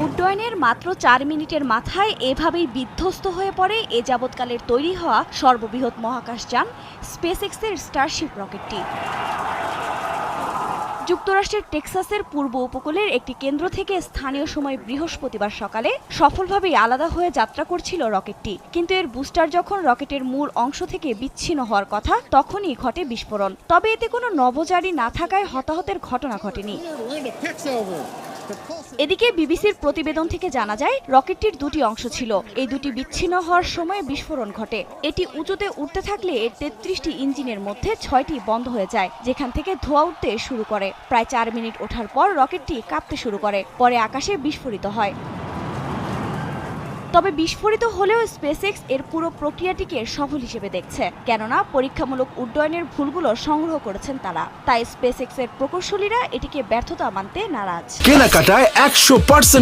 উড্ডয়নের মাত্র ৪ মিনিটের মাথায় এভাবেই বিধ্বস্ত হয়ে পড়ে এ যাবৎকালের তৈরি হওয়া সর্ববৃহৎ মহাকাশযান স্পেসএক্সের স্টারশিপ রকেটটি। যুক্তরাষ্ট্রের টেক্সাসের পূর্ব উপকূলের একটি কেন্দ্র থেকে স্থানীয় সময় বৃহস্পতিবার সকালে সফলভাবে আলাদা হয়ে যাত্রা করছিল রকেটটি। কিন্তু এর বুস্টার যখন রকেটের মূল অংশ থেকে বিচ্ছিন্ন হওয়ার কথা, তখনই ঘটে বিস্ফোরণ। তবে এতে কোনো নভোচারী না থাকায় হতাহতের ঘটনা ঘটেনি। এদিকে বিবিসির প্রতিবেদন থেকে জানা যায়, রকেটটির দুটি অংশ ছিল। এই দুটি বিচ্ছিন্ন হওয়ার সময় বিস্ফোরণ ঘটে। এটি উঁচুতে উঠতে থাকলে এর ৩৩টি ইঞ্জিনের মধ্যে ৬টি বন্ধ হয়ে যায়, যেখান থেকে ধোঁয়া উঠতে শুরু করে। প্রায় ৪ মিনিট ওঠার পর রকেটটি কাঁপতে শুরু করে, পরে আকাশে বিস্ফোরিত হয়। তবে বিস্ফোরিত হলেও স্পেসএক্স এর পুরো প্রক্রিয়াটিকে সফল হিসেবে দেখছে, কেননা পরীক্ষামূলক উড্ডয়নের ভুলগুলো সংগ্রহ করেছেন তারা। তাই স্পেসএক্স এর প্রকৌশলীরা এটিকে ব্যর্থতা মানতে নারাজ। কেনাকাটায় ১০০%